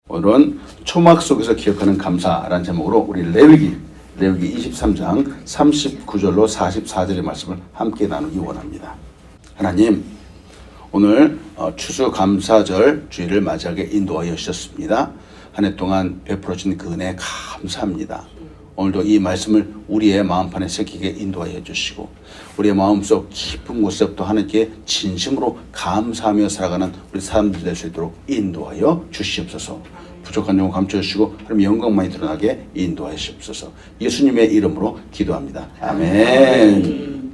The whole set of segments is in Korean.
오늘은 초막 속에서 기억하는 감사라는 제목으로 우리 레위기 23장 39절로 44절의 말씀을 함께 나누기 원합니다. 하나님, 오늘 추수감사절 주일을 맞이하게 인도하여 주셨습니다. 한 해 동안 베풀어 주신 그 은혜 감사합니다. 오늘도 이 말씀을 우리의 마음판에 새기게 인도하여 주시고 우리의 마음속 깊은 곳에서부터 하나님께 진심으로 감사하며 살아가는 우리 사람들 될 수 있도록 인도하여 주시옵소서. 부족한 영혼 감춰 주시고 하나님 영광만이 드러나게 인도하여 주시옵소서. 예수님의 이름으로 기도합니다. 아멘.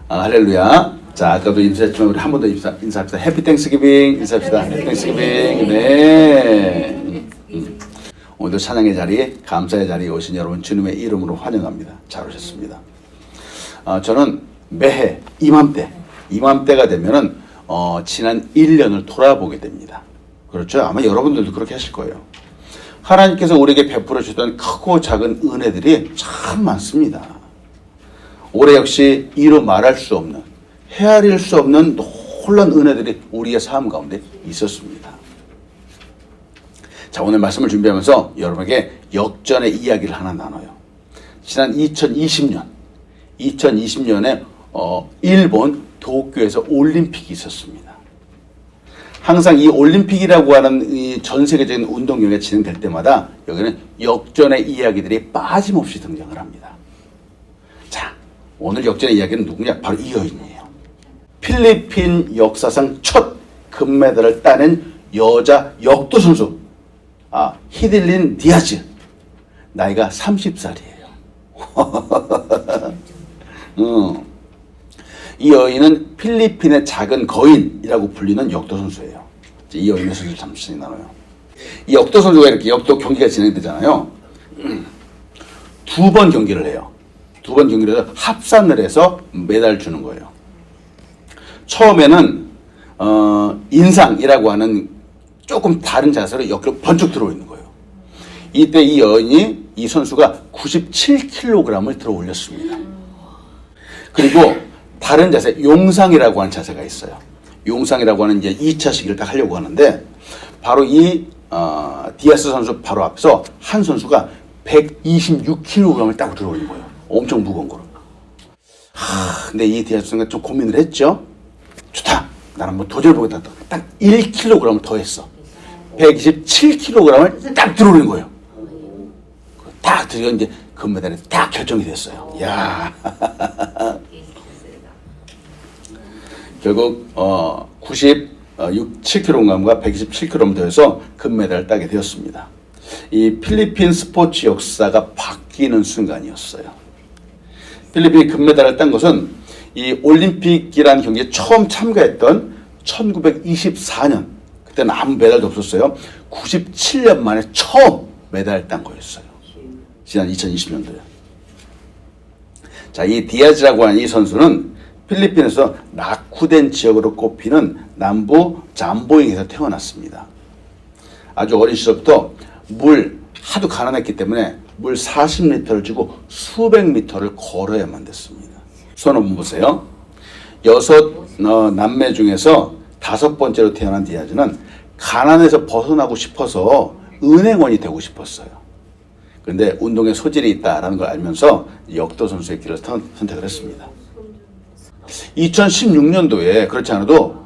할렐루야. 자, 아까도 인사했지만 우리 한 번 더 인사합시다. 해피 땡스기빙 인사합시다. 해피 땡스기빙. 네. 오늘도 찬양의 자리, 감사의 자리에 오신 여러분 주님의 이름으로 환영합니다. 잘 오셨습니다. 저는 매해 이맘때가 되면은 지난 1년을 돌아보게 됩니다. 그렇죠? 아마 여러분들도 그렇게 하실 거예요. 하나님께서 우리에게 베풀어 주던 크고 작은 은혜들이 참 많습니다. 올해 역시 이루 말할 수 없는, 헤아릴 수 없는 놀라운 은혜들이 우리의 삶 가운데 있었습니다. 자, 오늘 말씀을 준비하면서 여러분에게 역전의 이야기를 하나 나눠요. 지난 2020년에 일본 도쿄에서 올림픽이 있었습니다. 항상 이 올림픽이라고 하는 이 전 세계적인 운동회가 진행될 때마다 여기는 역전의 이야기들이 빠짐없이 등장을 합니다. 자, 오늘 역전의 이야기는 누구냐? 바로 이 여인이에요. 필리핀 역사상 첫 금메달을 따낸 여자 역도 선수, 히딜린 디아즈. 나이가 30살이에요. 이 여인은 필리핀의 작은 거인이라고 불리는 역도 선수예요. 이 여인의 소식을 잠시 나눠요. 이 역도 선수가 이렇게 역도 경기가 진행되잖아요. 두 번 경기를 해요. 두 번 경기를 해서 합산을 해서 메달을 주는 거예요. 처음에는 인상이라고 하는 조금 다른 자세로 역으로 번쩍 들어 있는 거예요. 이때 이 선수가 97kg을 들어 올렸습니다. 그리고 다른 자세, 용상이라고 하는 자세가 있어요. 용상이라고 하는 이제 2차 시기를 딱 하려고 하는데, 바로 이 디아스 선수 바로 앞에서 한 선수가 126kg을 딱 들어 올린 거예요. 엄청 무거운 거로. 근데 이 디아스 선수가 좀 고민을 했죠. 좋다. 나는 뭐 도전해보겠다. 딱 1kg을 더 했어. 127kg을 딱 들어 올린 거예요. 딱 들어 이제 금메달이 딱 결정이 됐어요. 야. 결국 97kg과 127kg 더해서 금메달을 따게 되었습니다. 이 필리핀 스포츠 역사가 바뀌는 순간이었어요. 필리핀이 금메달을 딴 것은 이 올림픽이라는 경기에 처음 참가했던 1924년, 그때는 아무 메달도 없었어요. 97년 만에 처음 메달을 딴 거였어요. 지난 2020년도에. 자, 이 디아즈라고 하는 이 선수는 필리핀에서 낙후된 지역으로 꼽히는 남부 잠보잉에서 태어났습니다. 아주 어린 시절부터 하도 가난했기 때문에 물 40리터를 쥐고 수백 미터를 걸어야만 됐습니다. 손 한번 보세요. 6 남매 중에서 5번째로 태어난 디아즈는 가난에서 벗어나고 싶어서 은행원이 되고 싶었어요. 그런데 운동에 소질이 있다는 걸 알면서 역도 선수의 길을 선택을 했습니다. 2016년도에 그렇지 않아도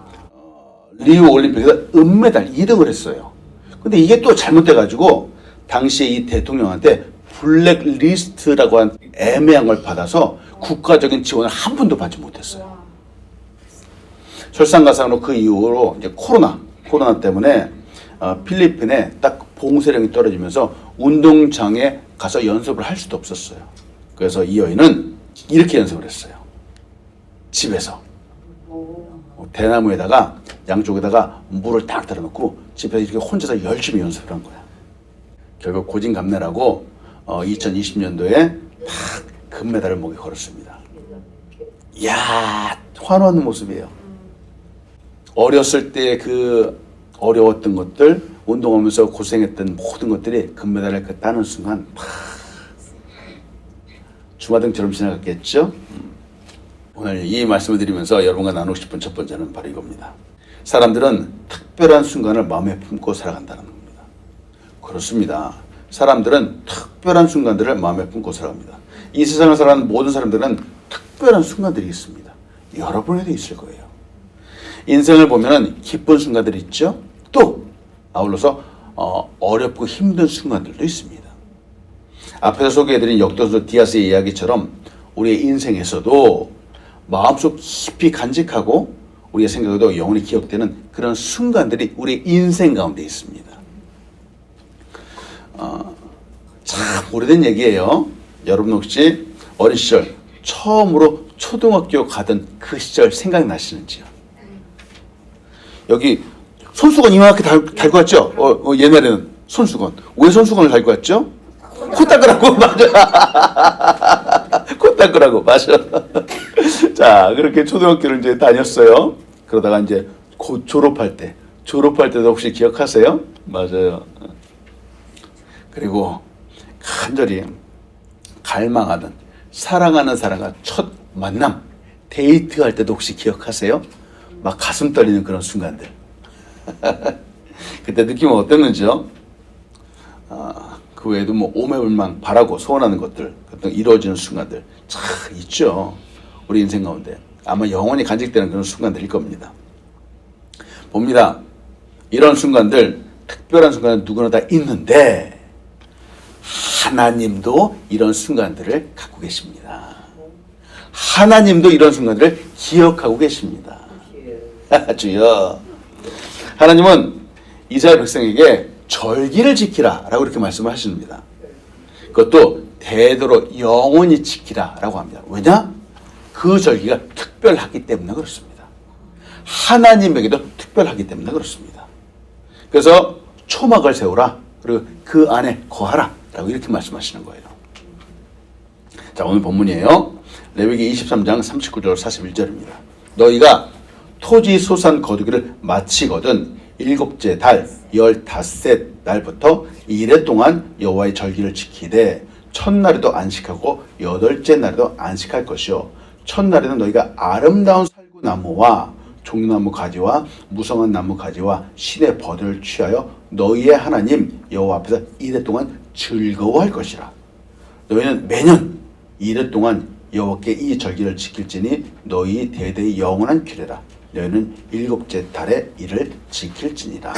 리우 올림픽에서 은메달 2등을 했어요. 근데 이게 또 잘못돼가지고 당시에 이 대통령한테 블랙리스트라고 한 애매한 걸 받아서 국가적인 지원을 한 푼도 받지 못했어요. 설상가상으로 그 이후로 이제 코로나 때문에 필리핀에 딱 봉쇄령이 떨어지면서 운동장에 가서 연습을 할 수도 없었어요. 그래서 이 여인은 이렇게 연습을 했어요. 집에서 대나무에다가 양쪽에다가 물을 딱 달아놓고 집에서 이렇게 혼자서 열심히 연습을 한 거야. 결국 고진감래라고 2020년도에 딱 금메달을 목에 걸었습니다. 이야, 환호하는 모습이에요. 어렸을 때 그 어려웠던 것들, 운동하면서 고생했던 모든 것들이 금메달을 따는 순간 주마등처럼 지나갔겠죠? 오늘 이 말씀을 드리면서 여러분과 나누고 싶은 첫 번째는 바로 이겁니다. 사람들은 특별한 순간을 마음에 품고 살아간다는 겁니다. 그렇습니다. 사람들은 특별한 순간들을 마음에 품고 살아갑니다. 이 세상을 살아가는 모든 사람들은 특별한 순간들이 있습니다. 여러분에도 있을 거예요. 인생을 보면 기쁜 순간들이 있죠. 또 아울러서 어렵고 힘든 순간들도 있습니다. 앞에서 소개해드린 역도서 디아스의 이야기처럼 우리의 인생에서도 마음속 깊이 간직하고 우리의 생각에도 영원히 기억되는 그런 순간들이 우리 인생 가운데 있습니다. 참 오래된 얘기예요. 여러분 혹시 어린 시절 처음으로 초등학교 가던 그 시절 생각나시는지요? 여기 손수건 이만하게 달고 왔죠? 옛날에는 손수건. 왜 손수건을 달고 왔죠? 코 닦으라고. 맞아. 코 닦으라고. 맞아. 자, 그렇게 초등학교를 이제 다녔어요. 그러다가 이제 곧 졸업할 때도 혹시 기억하세요? 맞아요. 그리고 간절히 갈망하던 사랑하는 사람과 첫 만남, 데이트할 때도 혹시 기억하세요? 막 가슴 떨리는 그런 순간들. 그때 느낌은 어땠는지요? 그 외에도 뭐 오매불망 바라고 소원하는 것들, 이루어지는 순간들 참 있죠. 우리 인생 가운데 아마 영원히 간직되는 그런 순간들일 겁니다. 봅니다. 이런 순간들, 특별한 순간은 누구나 다 있는데 하나님도 이런 순간들을 갖고 계십니다. 하나님도 이런 순간들을 기억하고 계십니다. 주여. 하나님은 이스라엘 백성에게 절기를 지키라 라고 이렇게 말씀을 하십니다. 그것도 대대로 영원히 지키라 라고 합니다. 왜냐? 그 절기가 특별하기 때문에 그렇습니다. 하나님에게도 특별하기 때문에 그렇습니다. 그래서 초막을 세우라. 그리고 그 안에 거하라 라고 이렇게 말씀하시는 거예요. 자, 오늘 본문이에요. 레위기 23장 39절 41절입니다. 너희가 토지 소산 거두기를 마치거든 일곱째 달 15셋 날부터 이래 동안 여호와의 절기를 지키되 첫날에도 안식하고 여덟째 날에도 안식할 것이요 첫날에는 너희가 아름다운 살구나무와 종려나무 가지와 무성한 나무 가지와 신의 버들을 취하여 너희의 하나님 여호와 앞에서 이래 동안 즐거워할 것이라. 너희는 매년 이래 동안 여호와께 이 절기를 지킬지니 너희 대대의 영원한 규례라. 너희는 일곱째 달에 이를 지킬지니라.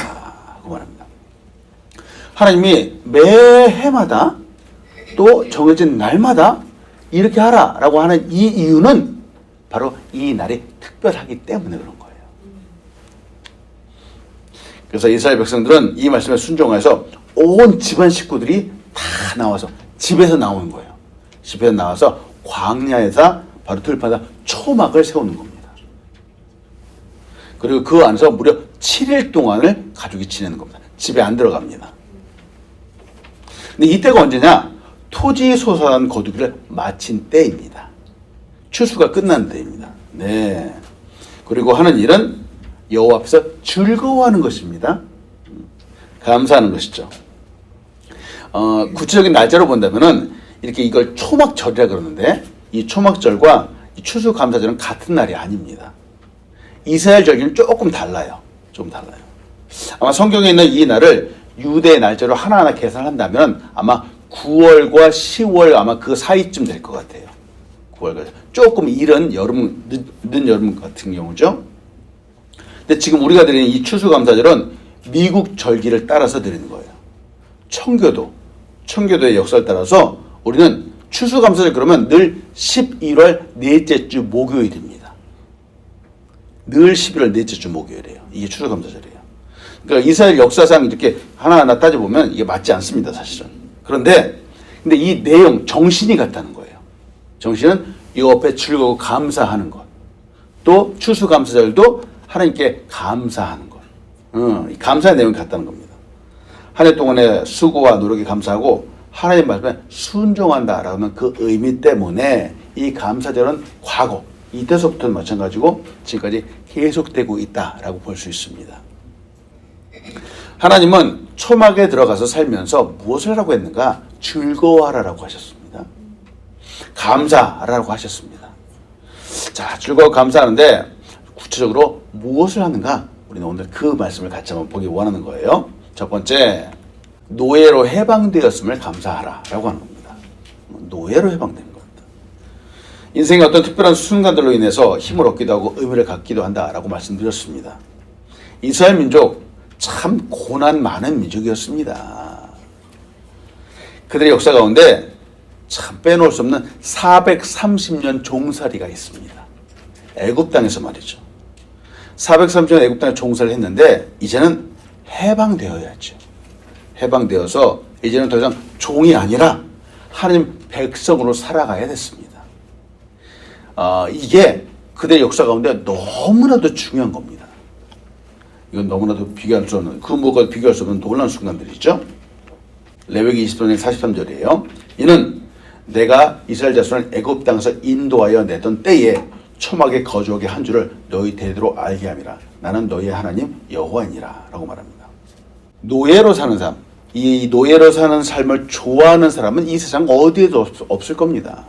그 말합니다. 하나님이 매해마다 또 정해진 날마다 이렇게 하라라고 하는 이 이유는 바로 이 날이 특별하기 때문에 그런 거예요. 그래서 이스라엘 백성들은 이 말씀에 순종해서 온 집안 식구들이 다 나와서 집에서 나오는 거예요. 집에서 나와서 광야에서 바로 들판에서 초막을 세우는 겁니다. 그리고 그 안에서 무려 7일 동안을 가족이 지내는 겁니다. 집에 안 들어갑니다. 근데 이때가 언제냐? 토지 소산 거두기를 마친 때입니다. 추수가 끝난 때입니다. 네. 그리고 하는 일은 여호와 앞에서 즐거워하는 것입니다. 감사하는 것이죠. 구체적인 날짜로 본다면은 이렇게 이걸 초막절이라 그러는데 이 초막절과 이 추수감사절은 같은 날이 아닙니다. 이스라엘 절기는 조금 달라요. 좀 달라요. 아마 성경에 있는 이 날을 유대의 날짜로 하나하나 계산한다면 아마 9월과 10월 아마 그 사이쯤 될 것 같아요. 9월까지. 조금 이른 여름, 늦은 여름 같은 경우죠. 근데 지금 우리가 드리는 이 추수감사절은 미국 절기를 따라서 드리는 거예요. 청교도의 역사를 따라서 우리는 추수감사절 그러면 늘 11월 넷째 주 목요일입니다. 늘 11월 넷째 주 목요일이에요. 이게 추수감사절이에요. 그러니까 이스라엘 역사상 이렇게 하나하나 따져보면 이게 맞지 않습니다, 사실은. 근데 이 내용, 정신이 같다는 거예요. 정신은 이 앞에 즐거워 감사하는 것. 또 추수감사절도 하나님께 감사하는 것. 감사의 내용이 같다는 겁니다. 한 해 동안의 수고와 노력에 감사하고 하나님 말씀에 순종한다라는 그 의미 때문에 이 감사절은 과거, 이때서부터는 마찬가지고 지금까지 계속되고 있다라고 볼 수 있습니다. 하나님은 초막에 들어가서 살면서 무엇을 하라고 했는가? 즐거워하라고 하셨습니다. 감사하라고 하셨습니다. 자, 즐거워 감사하는데 구체적으로 무엇을 하는가? 우리는 오늘 그 말씀을 같이 한번 보기 원하는 거예요. 첫 번째, 노예로 해방되었음을 감사하라 라고 하는 겁니다. 노예로 해방된 겁니다. 인생의 어떤 특별한 순간들로 인해서 힘을 얻기도 하고 의미를 갖기도 한다라고 말씀드렸습니다. 이스라엘 민족 참 고난 많은 민족이었습니다. 그들의 역사 가운데 참 빼놓을 수 없는 430년 종살이가 있습니다. 애굽 땅에서 말이죠. 430년 애굽 땅에 종살이를 했는데 이제는 해방되어야죠. 해방되어서 이제는 더 이상 종이 아니라 하나님 백성으로 살아가야 됐습니다. 이게 그들의 역사 가운데 너무나도 중요한 겁니다. 이건 너무나도 비교할 수 없는, 그 무엇과 비교할 수 없는 놀라운 순간들이죠. 레위기 20장 43절이에요. 이는 내가 이스라엘 자손을 애굽 땅에서 인도하여 내던 때에 초막에 거주하게 한 줄을 너희 대대로 알게 함이라. 나는 너희의 하나님 여호와니라 라고 말합니다. 노예로 사는 삶, 이 노예로 사는 삶을 좋아하는 사람은 이 세상 어디에도 없을 겁니다.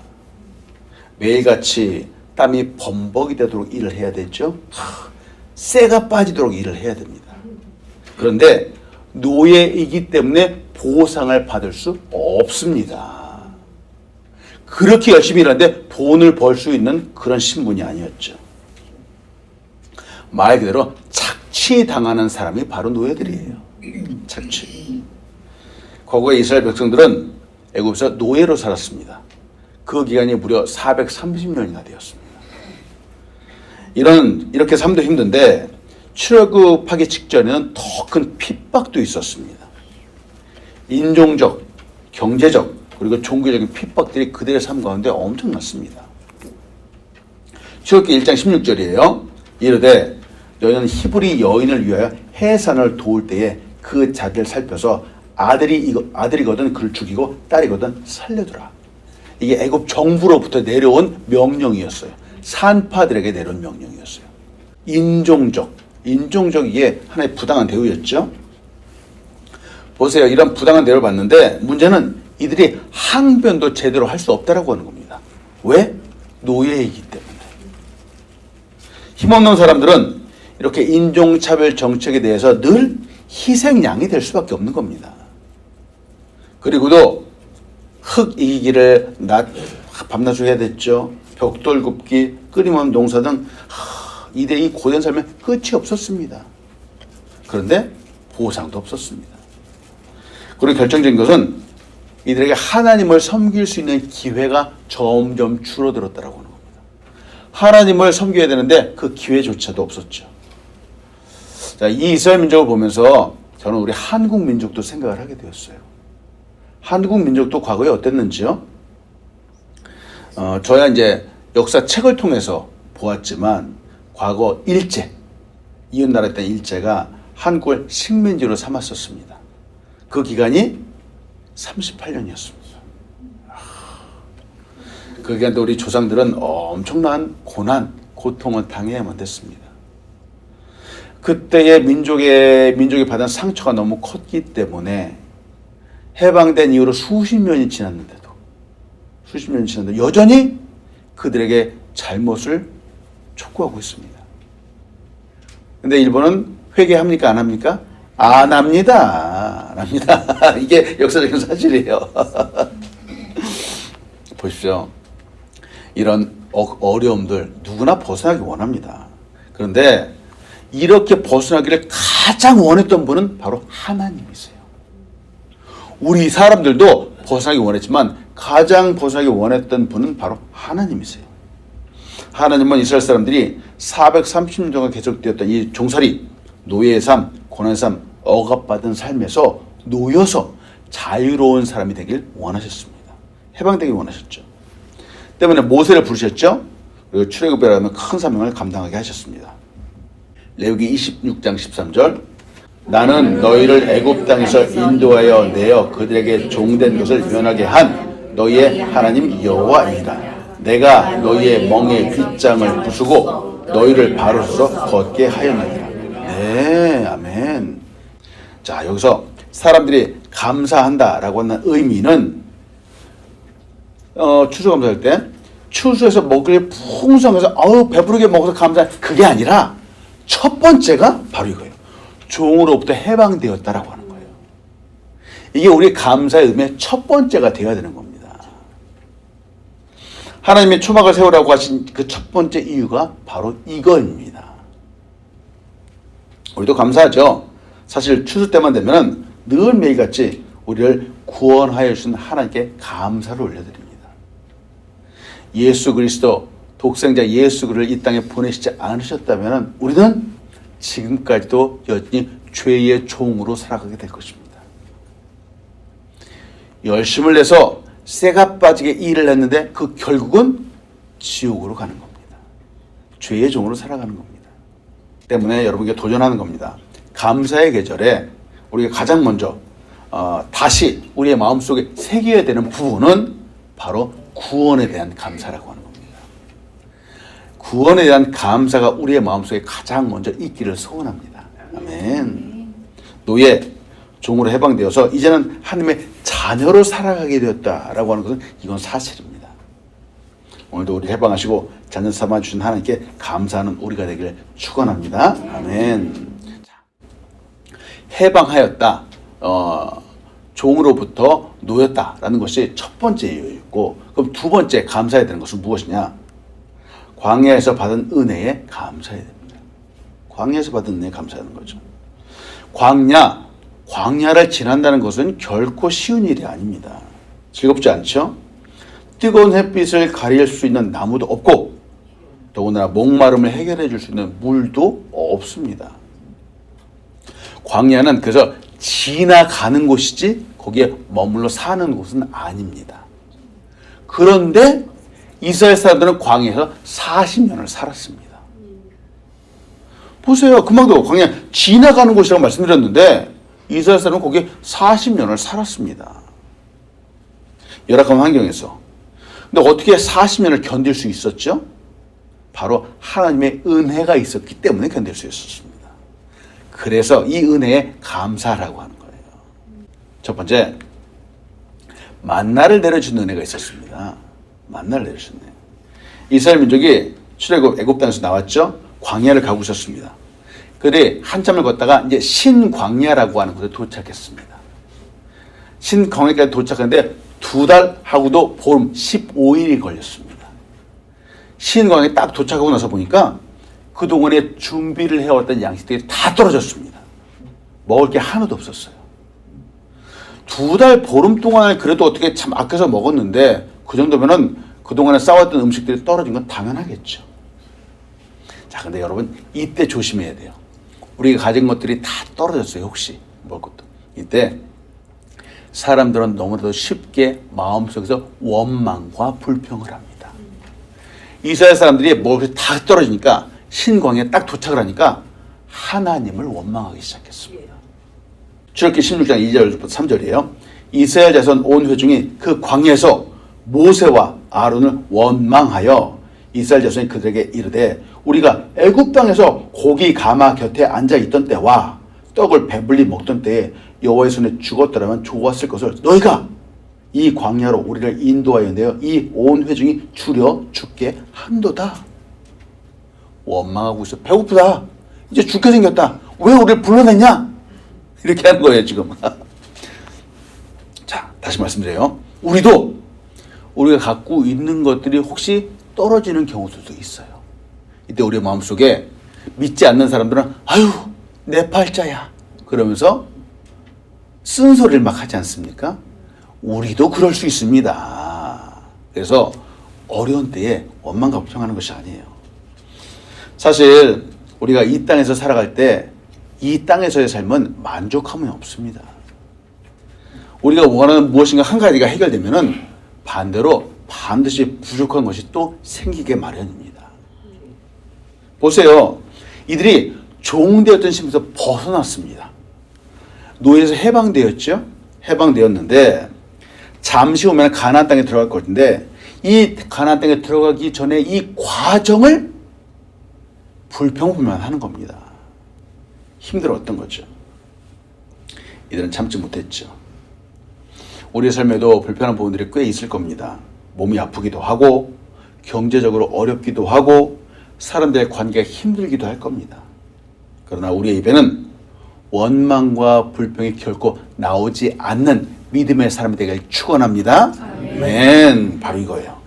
매일같이 땀이 범벅이 되도록 일을 해야 되죠. 쇠가 빠지도록 일을 해야 됩니다. 그런데 노예이기 때문에 보상을 받을 수 없습니다. 그렇게 열심히 일하는데 돈을 벌 수 있는 그런 신분이 아니었죠. 말 그대로 착취당하는 사람이 바로 노예들이에요. 착취. 과거에 이스라엘 백성들은 애굽에서 노예로 살았습니다. 그 기간이 무려 430년이나 되었습니다. 이렇게 삶도 힘든데 출애굽하기 직전에는 더 큰 핍박도 있었습니다. 인종적, 경제적, 그리고 종교적인 핍박들이 그들의 삶 가운데 엄청났습니다. 출애굽기 1장 16절이에요. 이르되 너희는 히브리 여인을 위하여 해산을 도울 때에 그 자기를 살펴서 아들이거든 그를 죽이고 딸이거든 살려두라. 이게 애굽 정부로부터 내려온 명령이었어요. 산파들에게 내려온 명령이었어요. 인종적 이게 하나의 부당한 대우였죠. 보세요. 이런 부당한 대우를 받는데 문제는 이들이 항변도 제대로 할 수 없다라고 하는 겁니다. 왜? 노예이기 때문에. 힘없는 사람들은 이렇게 인종차별 정책에 대해서 늘 희생양이 될 수밖에 없는 겁니다. 그리고도 흙 이기기를 밤낮으로 해야 됐죠. 벽돌 굽기, 끊임없는 농사 등 이들의 고된 삶에 끝이 없었습니다. 그런데 보상도 없었습니다. 그리고 결정적인 것은 이들에게 하나님을 섬길 수 있는 기회가 점점 줄어들었다라고 하는 겁니다. 하나님을 섬겨야 되는데 그 기회조차도 없었죠. 자, 이 이스라엘 민족을 보면서 저는 우리 한국 민족도 생각을 하게 되었어요. 한국 민족도 과거에 어땠는지요? 저야 이제 역사책을 통해서 보았지만 과거 일제, 이웃나라에 있던 일제가 한국을 식민지로 삼았었습니다. 그 기간이 38년이었습니다. 그 기간 때 우리 조상들은 엄청난 고난, 고통을 당해야만 됐습니다. 그때의 민족이 받은 상처가 너무 컸기 때문에 해방된 이후로 수십 년이 지났는데도 여전히 그들에게 잘못을 촉구하고 있습니다. 근데 일본은 회개합니까? 안 합니까? 안 합니다. 안 합니다. 이게 역사적인 사실이에요. 보십시오. 이런 어려움들 누구나 벗어나기 원합니다. 그런데 이렇게 벗어나기를 가장 원했던 분은 바로 하나님이세요. 우리 사람들도 벗어나기 원했지만 가장 벗어나기 원했던 분은 바로 하나님이세요. 하나님은 이스라엘 사람들이 430년 동안 계속되었던 이 종살이, 노예의 삶, 고난의 삶, 억압받은 삶에서 놓여서 자유로운 사람이 되길 원하셨습니다. 해방되길 원하셨죠. 때문에 모세를 부르셨죠. 그리고 출애굽이라는 큰 사명을 감당하게 하셨습니다. 레위기 26장 13절 나는 너희를 애굽 땅에서 인도하여 내어 그들에게 종된 것을 면하게 한 너희의 하나님 여호와이다. 내가 너희의 멍에 빗장을 부수고 너희를 바로 서서 걷게 하였느니라. 네, 아멘. 자, 여기서 사람들이 감사한다라고 하는 의미는 추수감사할 때 추수해서 먹을 풍성해서 배부르게 먹어서 감사해, 그게 아니라 첫 번째가 바로 이거예요. 종으로부터 해방되었다라고 하는 거예요. 이게 우리 감사의 의미의 첫 번째가 되어야 되는 겁니다. 하나님의 초막을 세우라고 하신 그 첫 번째 이유가 바로 이거입니다. 우리도 감사하죠. 사실 추수 때만 되면 늘 매일같이 우리를 구원하여 주신 하나님께 감사를 올려드립니다. 예수 그리스도 독생자 예수 그리스도를 이 땅에 보내시지 않으셨다면 우리는 지금까지도 여전히 죄의 종으로 살아가게 될 것입니다. 열심을 내서 쇠가 빠지게 일을 했는데 그 결국은 지옥으로 가는 겁니다. 죄의 종으로 살아가는 겁니다. 때문에 여러분께 도전하는 겁니다. 감사의 계절에 우리가 가장 먼저 다시 우리의 마음속에 새겨야 되는 부분은 바로 구원에 대한 감사라고 하는 겁니다. 구원에 대한 감사가 우리의 마음속에 가장 먼저 있기를 소원합니다. 아멘. 노예, 종으로 해방되어서 이제는 하나님의 자녀로 살아가게 되었다라고 하는 것은 이건 사실입니다. 오늘도 우리 해방하시고 자녀 삼아주신 하나님께 감사하는 우리가 되기를 축원합니다. 아멘. 해방하였다. 종으로부터 놓였다라는 것이 첫 번째 이유였고, 그럼 두 번째 감사해야 되는 것은 무엇이냐? 광야에서 받은 은혜에 감사해야 됩니다. 광야에서 받은 은혜에 감사하는 거죠. 광야를 지난다는 것은 결코 쉬운 일이 아닙니다. 즐겁지 않죠? 뜨거운 햇빛을 가릴 수 있는 나무도 없고 더군다나 목마름을 해결해 줄 수 있는 물도 없습니다. 광야는 그래서 지나가는 곳이지 거기에 머물러 사는 곳은 아닙니다. 그런데 이스라엘 사람들은 광야에서 40년을 살았습니다. 보세요. 금방도 광야 지나가는 곳이라고 말씀드렸는데 이스라엘 사람은 거기에 40년을 살았습니다. 열악한 환경에서. 근데 어떻게 40년을 견딜 수 있었죠? 바로 하나님의 은혜가 있었기 때문에 견딜 수 있었습니다. 그래서 이 은혜에 감사라고 하는 거예요. 첫 번째, 만나를 내려준 은혜가 있었습니다. 만나를 내려주셨네. 이스라엘 민족이 출애굽 애굽 땅에서 나왔죠. 광야를 가고 있었습니다. 그들이 한참을 걷다가 이제 신광야라고 하는 곳에 도착했습니다. 신광야까지 도착했는데 2달 하고도 보름 15일이 걸렸습니다. 신광야에 딱 도착하고 나서 보니까 그동안에 준비를 해왔던 양식들이 다 떨어졌습니다. 먹을 게 하나도 없었어요. 2달 보름 동안을 그래도 어떻게 참 아껴서 먹었는데 그 정도면은 그동안에 싸웠던 음식들이 떨어진 건 당연하겠죠. 자, 근데 여러분 이때 조심해야 돼요. 우리가 가진 것들이 다 떨어졌어요. 혹시 먹을 것도. 이때 사람들은 너무나도 쉽게 마음속에서 원망과 불평을 합니다. 이스라엘 사람들이 먹을 것이 다 떨어지니까 신광야에 딱 도착을 하니까 하나님을 원망하기 시작했습니다. 출애굽기 16장 2절부터 3절이에요. 이스라엘 자손 온 회중이 그 광야에서 모세와 아론을 원망하여 이스라엘 자손이 그들에게 이르되 우리가 애굽 땅에서 고기 가마 곁에 앉아 있던 때와 떡을 배불리 먹던 때에 여호와의 손에 죽었더라면 좋았을 것을 너희가 이 광야로 우리를 인도하여 내어 이 온 회중이 줄여 죽게 한도다. 원망하고 있어. 배고프다. 이제 죽게 생겼다. 왜 우리를 불러냈냐? 이렇게 하는 거예요 지금. 자, 다시 말씀드려요. 우리가 갖고 있는 것들이 혹시 떨어지는 경우들도 있어요. 이때 우리 마음속에 믿지 않는 사람들은 아유 내 팔자야 그러면서 쓴소리를 막 하지 않습니까? 우리도 그럴 수 있습니다. 그래서 어려운 때에 원망과 불평하는 것이 아니에요. 사실 우리가 이 땅에서 살아갈 때 이 땅에서의 삶은 만족함이 없습니다. 우리가 원하는 무엇인가 한 가지가 해결되면은 반대로 반드시 부족한 것이 또 생기게 마련입니다. 보세요. 이들이 종되었던 신분에서 벗어났습니다. 노예에서 해방되었죠. 해방되었는데 잠시 후면 가나안 땅에 들어갈 것인데 이 가나안 땅에 들어가기 전에 이 과정을 불평불만하는 겁니다. 힘들었던 거죠. 이들은 참지 못했죠. 우리의 삶에도 불편한 부분들이 꽤 있을 겁니다. 몸이 아프기도 하고 경제적으로 어렵기도 하고 사람들의 관계가 힘들기도 할 겁니다. 그러나 우리의 입에는 원망과 불평이 결코 나오지 않는 믿음의 사람이 되길 축원합니다. 아멘. 바로 이거예요.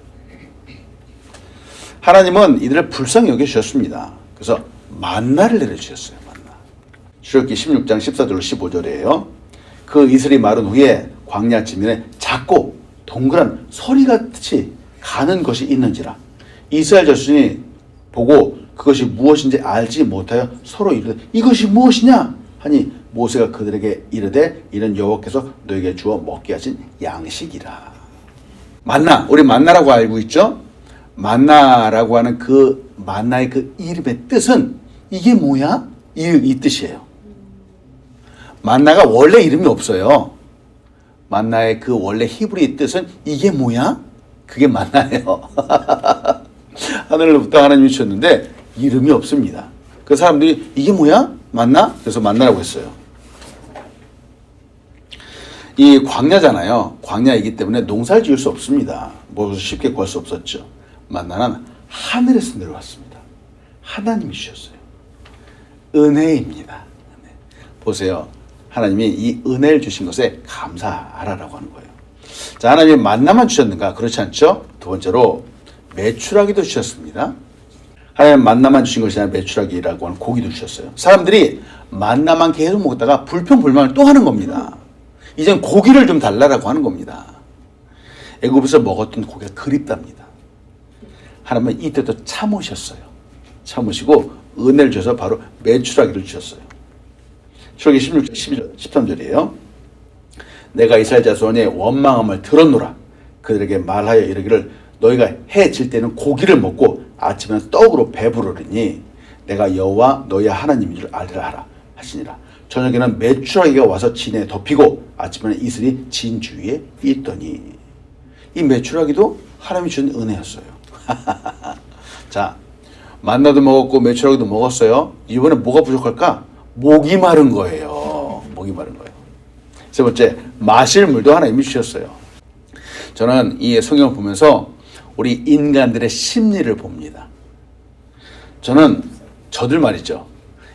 하나님은 이들을 불쌍히 여겨주셨습니다. 그래서 만나를 내려주셨어요. 만나. 출애굽기 16장 14절 15절이에요. 그 이슬이 마른 후에 광야 지면에 작고 동그란 소리같이 가는 것이 있는지라. 이스라엘 자손이 보고 그것이 무엇인지 알지 못하여 서로 이르되 이것이 무엇이냐 하니 모세가 그들에게 이르되 이는 여호와께서 너에게 주어 먹게 하신 양식이라. 만나, 우리 만나라고 알고 있죠? 만나라고 하는 그 만나의 그 이름의 뜻은 이게 뭐야? 이 뜻이에요. 만나가 원래 이름이 없어요. 만나의 그 원래 히브리 뜻은 이게 뭐야? 그게 만나예요. 하늘로부터 하나님이 주셨는데 이름이 없습니다. 그 사람들이 이게 뭐야? 만나? 그래서 만나라고 했어요. 이 광야잖아요. 광야이기 때문에 농사를 지을 수 없습니다. 뭐 쉽게 구할 수 없었죠. 만나는 하늘에서 내려왔습니다. 하나님이 주셨어요. 은혜입니다. 보세요. 하나님이 이 은혜를 주신 것에 감사하라라고 하는 거예요. 자, 하나님이 만나만 주셨는가? 그렇지 않죠? 두 번째로 메추라기도 주셨습니다. 하나님 만나만 주신 것이 아니라 메추라기라고 하는 고기도 주셨어요. 사람들이 만나만 계속 먹다가 불평불만을 또 하는 겁니다. 이젠 고기를 좀 달라라고 하는 겁니다. 애굽에서 먹었던 고기가 그립답니다. 하나님은 이때도 참으셨어요. 참으시고 은혜를 주셔서 바로 메추라기를 주셨어요. 출애굽기 16, 13절이에요. 내가 이스라엘 자손의 원망함을 들었노라. 그들에게 말하여 이르기를 너희가 해 질 때는 고기를 먹고 아침에는 떡으로 배부르리니 내가 여호와 너희 하나님인 줄 알리라 하라 하시니라. 저녁에는 메추라기가 와서 진에 덮이고 아침에는 이슬이 진 주위에 있더니. 이 메추라기도 하나님이 준 은혜였어요. 자, 만나도 먹었고 메추라기도 먹었어요. 이번에 뭐가 부족할까? 목이 마른 거예요. 목이 마른 거예요. 세 번째, 마실 물도 하나님이 주셨어요. 저는 이 성경을 보면서 우리 인간들의 심리를 봅니다. 저들 말이죠.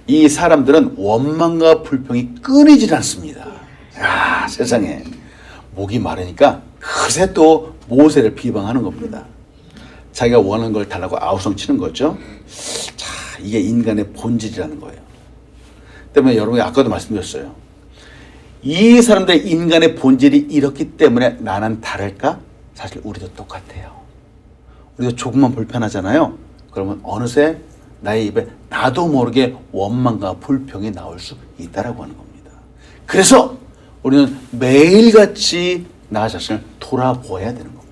이 사람들은 원망과 불평이 끊이질 않습니다. 야, 세상에. 목이 마르니까 그새 또 모세를 비방하는 겁니다. 자기가 원하는 걸 달라고 아우성 치는 거죠. 자, 이게 인간의 본질이라는 거예요. 때문에 여러분이 아까도 말씀드렸어요. 이 사람들의 인간의 본질이 이렇기 때문에 나는 다를까? 사실 우리도 똑같아요. 우리도 조금만 불편하잖아요. 그러면 어느새 나의 입에 나도 모르게 원망과 불평이 나올 수 있다라고 하는 겁니다. 그래서 우리는 매일같이 나 자신을 돌아보아야 되는 겁니다.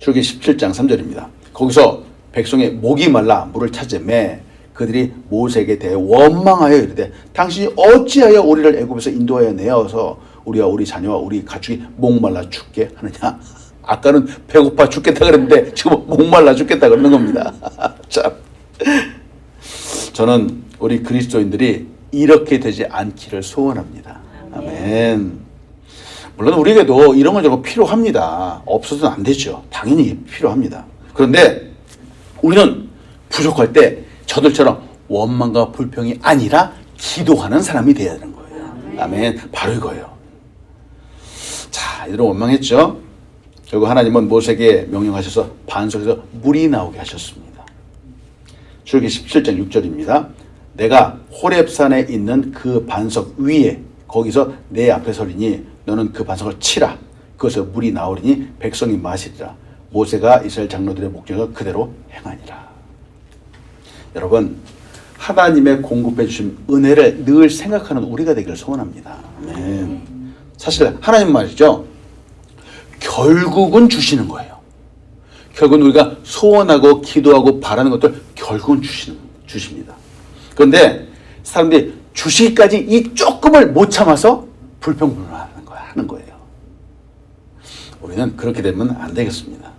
출애굽기 17장 3절입니다. 거기서 백성의 목이 말라 물을 찾으매 그들이 모세에게 대해 원망하여 이르되 당신이 어찌하여 우리를 애굽에서 인도하여 내어서 우리와 우리 자녀와 우리 가축이 목말라 죽게 하느냐. 아까는 배고파 죽겠다 그랬는데 지금 목말라 죽겠다 그러는 겁니다. 참. 저는 우리 그리스도인들이 이렇게 되지 않기를 소원합니다. 아멘. 물론 우리에게도 이런 건 저런 필요합니다. 없어서는 안 되죠. 당연히 필요합니다. 그런데 우리는 부족할 때 저들처럼 원망과 불평이 아니라 기도하는 사람이 되어야 되는 거예요. 아멘. 바로 이거예요. 자, 이들은 원망했죠. 결국 하나님은 모세에게 명령하셔서 반석에서 물이 나오게 하셨습니다. 출애굽기 17장 6절입니다. 내가 호렙산에 있는 그 반석 위에 거기서 내 앞에 서리니 너는 그 반석을 치라. 그것에서 물이 나오리니 백성이 마시리라. 모세가 이스라엘 장로들의 목전에서 그대로 행하니라. 여러분, 하나님의 공급해 주신 은혜를 늘 생각하는 우리가 되기를 소원합니다. 아멘. 사실 하나님 말이죠. 결국은 주시는 거예요. 결국은 우리가 소원하고 기도하고 바라는 것들 결국은 주십니다. 그런데 사람들이 주시기까지 이 조금을 못 참아서 하는 거예요. 우리는 그렇게 되면 안 되겠습니다.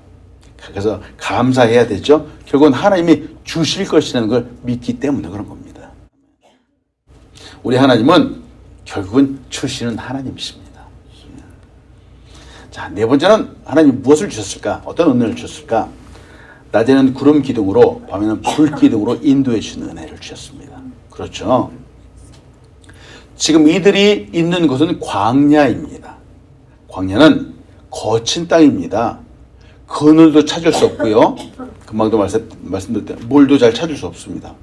그래서 감사해야 되죠. 결국은 하나님이 주실 것이라는 걸 믿기 때문에 그런 겁니다. 우리 하나님은 결국은 주시는 하나님이십니다. 자, 네 번째는 하나님이 무엇을 주셨을까? 어떤 은혜를 주셨을까? 낮에는 구름 기둥으로 밤에는 불 기둥으로 인도해 주신 은혜를 주셨습니다. 그렇죠. 지금 이들이 있는 곳은 광야입니다. 광야는 거친 땅입니다. 그늘도 찾을 수 없고요. 금방도 말씀드렸듯이 물도 잘 찾을 수 없습니다.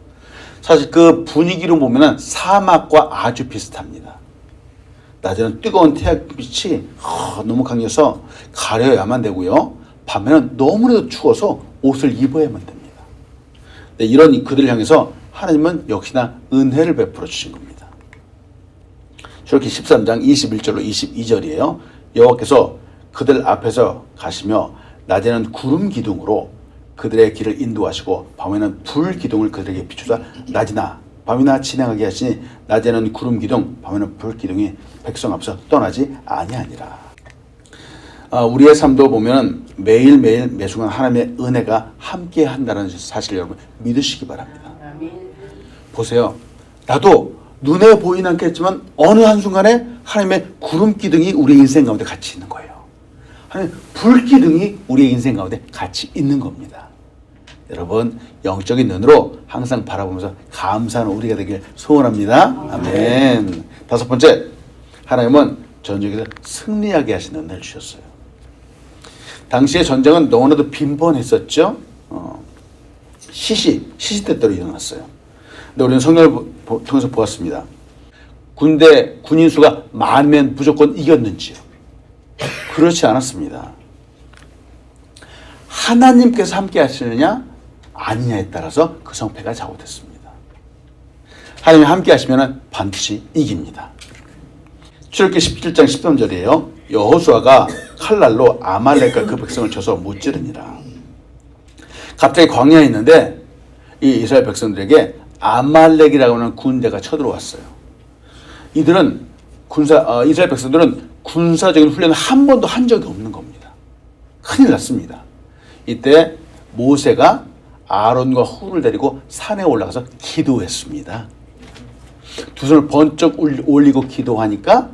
사실 그 분위기로 보면 사막과 아주 비슷합니다. 낮에는 뜨거운 태양빛이 너무 강해서 가려야만 되고요. 밤에는 너무나도 추워서 옷을 입어야만 됩니다. 네, 이런 그들을 향해서 하나님은 역시나 은혜를 베풀어 주신 겁니다. 출애굽기 13장 21절로 22절이에요. 여호와께서 그들 앞에서 가시며 낮에는 구름 기둥으로 그들의 길을 인도하시고 밤에는 불 기둥을 그들에게 비추사 낮이나 밤이나 진행하게 하시니 낮에는 구름 기둥 밤에는 불 기둥이 백성 앞서 떠나지 아니하니라. 우리의 삶도 보면 매일매일 매순간 하나님의 은혜가 함께 한다는 사실을 여러분 믿으시기 바랍니다. 보세요. 나도 눈에 보이는 않겠지만 어느 한순간에 하나님의 구름 기둥이 우리의 인생 가운데 같이 있는 거예요. 하나님 불 기둥이 우리의 인생 가운데 같이 있는 겁니다. 여러분 영적인 눈으로 항상 바라보면서 감사하는 우리가 되길 소원합니다. 아멘. 다섯 번째, 하나님은 전쟁에서 승리하게 하시는 은혜를 주셨어요. 당시의 전쟁은 너무나도 빈번했었죠. 시시때때로 일어났어요. 근데 우리는 성경을 통해서 보았습니다. 군인 수가 많으면 무조건 이겼는지요? 그렇지 않았습니다. 하나님께서 함께 하시느냐 아니냐에 따라서 그 성패가 좌우됐습니다. 하나님이 함께 하시면 반드시 이깁니다. 출애굽기 17장 13절이에요. 여호수아가 칼날로 아말렉과 그 백성을 쳐서 무찌르니라. 갑자기 광야에 있는데 이 이스라엘 백성들에게 아말렉이라고 하는 군대가 쳐들어왔어요. 이스라엘 백성들은 군사적인 훈련을 한 번도 한 적이 없는 겁니다. 큰일 났습니다. 이때 모세가 아론과 훌을 데리고 산에 올라가서 기도했습니다. 두 손을 번쩍 올리고 기도하니까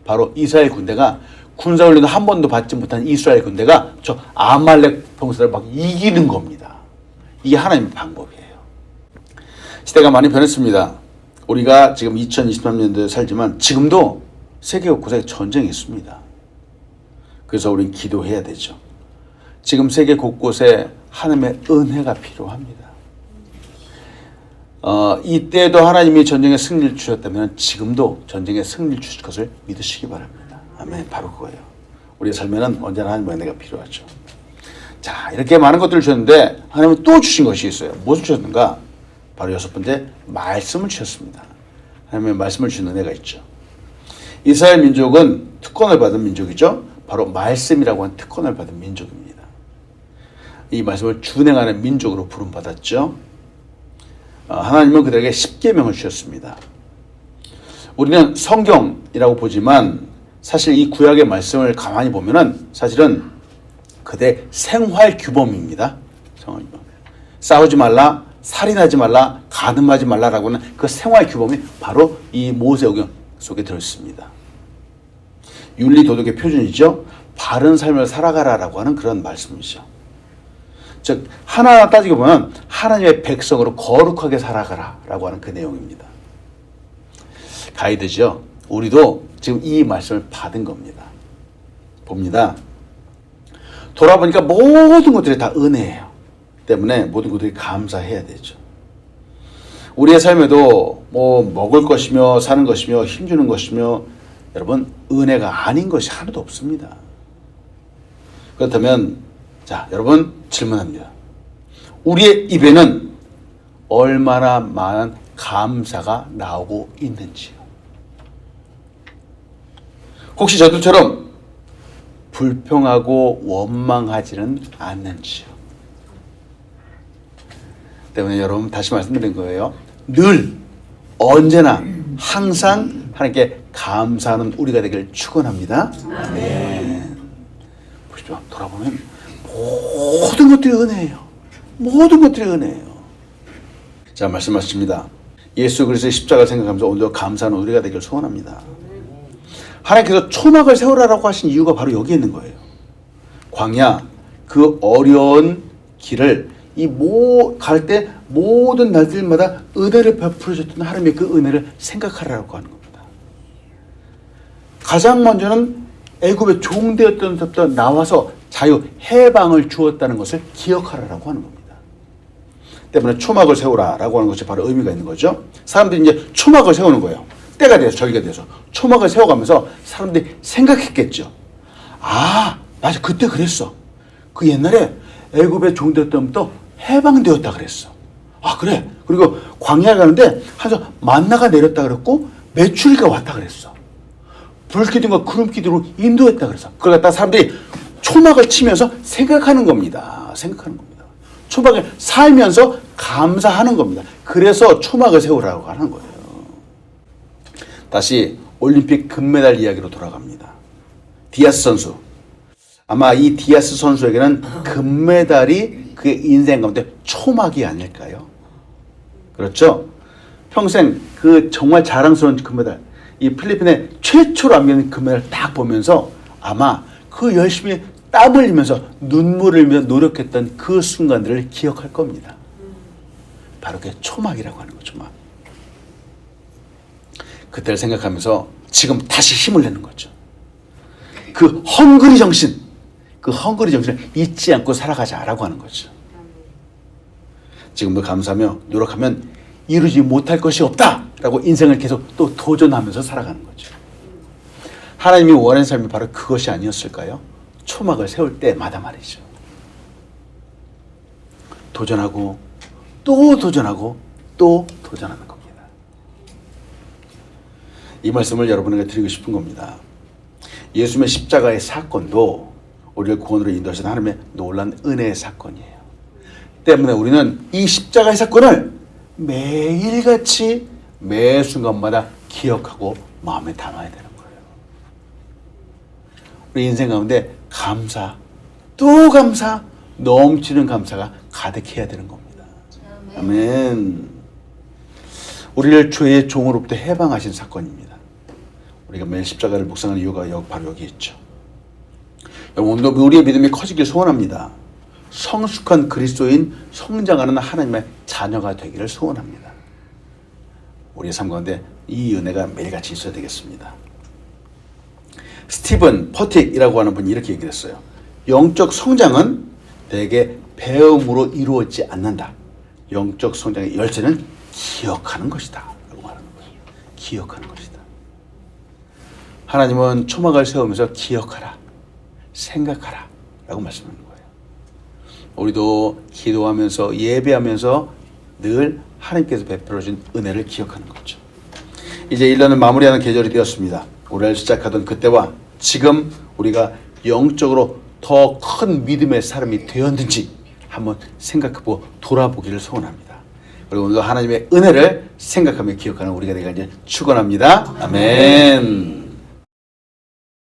바로 이스라엘 군대가 군사훈련을 한 번도 받지 못한 이스라엘 군대가 저 아말렉 병사를 막 이기는 겁니다. 이게 하나님의 방법이에요. 시대가 많이 변했습니다. 우리가 지금 2023년도에 살지만 지금도 세계 곳곳에 전쟁이 있습니다. 그래서 우리는 기도해야 되죠. 지금 세계 곳곳에 하나님의 은혜가 필요합니다. 이때도 하나님이 전쟁에 승리를 주셨다면 지금도 전쟁에 승리를 주실 것을 믿으시기 바랍니다. 아멘. 바로 그거예요. 우리의 삶에는 언제나 하나님의 은혜가 필요하죠. 자, 이렇게 많은 것들을 주셨는데 하나님은 또 주신 것이 있어요. 무엇을 주셨는가? 바로 여섯 번째, 말씀을 주셨습니다. 하나님의 말씀을 주는 은혜가 있죠. 이스라엘 민족은 특권을 받은 민족이죠. 바로 말씀이라고 하는 특권을 받은 민족입니다. 이 말씀을 준행하는 민족으로 부름받았죠. 하나님은 그들에게 10계명을 주셨습니다. 우리는 성경이라고 보지만 사실 이 구약의 말씀을 가만히 보면은 사실은 그들의 생활 규범입니다. 싸우지 말라, 살인하지 말라, 간음하지 말라라고 하는 그 생활 규범이 바로 이 모세오경 속에 들어있습니다. 윤리 도덕의 표준이죠. 바른 삶을 살아가라라고 하는 그런 말씀이죠. 즉 하나하나 따지고 보면 하나님의 백성으로 거룩하게 살아가라라고 하는 그 내용입니다. 가이드죠. 우리도 지금 이 말씀을 받은 겁니다. 봅니다. 돌아보니까 모든 것들이 다 은혜예요. 때문에 모든 것들이 감사해야 되죠. 우리의 삶에도 뭐 먹을 것이며 사는 것이며 힘주는 것이며 여러분 은혜가 아닌 것이 하나도 없습니다. 그렇다면 자 여러분 질문합니다. 우리의 입에는 얼마나 많은 감사가 나오고 있는지요? 혹시 저들처럼 불평하고 원망하지는 않는지요? 때문에 여러분 다시 말씀드린 거예요. 늘 언제나 항상 하나님께 감사하는 우리가 되기를 축원합니다. 아멘. 보십시오. 돌아보면 모든 것들이 은혜예요. 모든 것들이 은혜예요. 자 말씀하십니다. 예수 그리스도의 십자가를 생각하면서 오늘도 감사하는 우리가 되기를 소원합니다. 하나님께서 초막을 세우라고 하신 이유가 바로 여기에 있는 거예요. 광야 그 어려운 길을 갈 때 모든 날들마다 은혜를 베풀어 줬던 하나님의 그 은혜를 생각하라고 하는 겁니다. 가장 먼저는 애굽의 종되었던 데부터 나와서 자유 해방을 주었다는 것을 기억하라고 하는 겁니다. 때문에 초막을 세우라라고 하는 것이 바로 의미가 있는 거죠. 사람들이 이제 초막을 세우는 거예요. 때가 돼서 절기가 돼서 초막을 세워가면서 사람들이 생각했겠죠. 아, 맞아, 그때 그랬어. 그 옛날에 애굽의 종되었던 데부터 해방되었다 그랬어. 아, 그래. 그리고 광야에 가는데 한서 만나가 내렸다 그랬고 메추리가 왔다 그랬어. 불기둥과 구름기둥으로 인도했다 그래서 그걸 갖다 사람들이 초막을 치면서 생각하는 겁니다. 생각하는 겁니다. 초막을 살면서 감사하는 겁니다. 그래서 초막을 세우라고 하는 거예요. 다시 올림픽 금메달 이야기로 돌아갑니다. 디아스 선수. 아마 이 디아스 선수에게는 금메달이 그의 인생 가운데 초막이 아닐까요? 그렇죠? 평생 그 정말 자랑스러운 금메달, 이 필리핀의 최초로 안기는 금메달을 딱 보면서 아마 그 열심히 땀 흘리면서 눈물을 흘리면서 노력했던 그 순간들을 기억할 겁니다. 바로 그게 초막이라고 하는 거죠. 초막. 그때를 생각하면서 지금 다시 힘을 내는 거죠. 그 헝그리 정신, 그 헝그리 정신을 잊지 않고 살아가자라고 하는 거죠. 지금도 감사하며 노력하면 이루지 못할 것이 없다라고 인생을 계속 또 도전하면서 살아가는 거죠. 하나님이 원하는 삶이 바로 그것이 아니었을까요? 초막을 세울 때마다 말이죠. 도전하고 또 도전하고 또 도전하는 겁니다. 이 말씀을 여러분에게 드리고 싶은 겁니다. 예수님의 십자가의 사건도 우리를 구원으로 인도하신 하나님의 놀라운 은혜의 사건이에요. 때문에 우리는 이 십자가의 사건을 매일같이 매 순간마다 기억하고 마음에 담아야 되는 거예요. 우리 인생 가운데 감사, 또 감사, 넘치는 감사가 가득해야 되는 겁니다. 아멘. 우리를 죄의 종으로부터 해방하신 사건입니다. 우리가 매일 십자가를 묵상하는 이유가 바로 여기 있죠. 오늘도 우리의 믿음이 커지길 소원합니다. 성숙한 그리스도인, 성장하는 하나님의 자녀가 되기를 소원합니다. 우리의 삶 가운데 이 은혜가 매일같이 있어야 되겠습니다. 스티븐 퍼틱이라고 하는 분이 이렇게 얘기를 했어요. 영적 성장은 대개 배움으로 이루어지지 않는다. 영적 성장의 열쇠는 기억하는 것이다 라고 말하는 거예요. 기억하는 것이다. 하나님은 초막을 세우면서 기억하라, 생각하라 라고 말씀하는 거예요. 우리도 기도하면서 예배하면서 늘 하나님께서 베풀어 주신 은혜를 기억하는 거죠. 이제 1년은 마무리하는 계절이 되었습니다. 올해를 시작하던 그때와 지금 우리가 영적으로 더 큰 믿음의 사람이 되었는지 한번 생각해보고 돌아보기를 소원합니다. 그리고 오늘도 하나님의 은혜를 생각하며 기억하는 우리가 되기를 축원합니다. 아멘.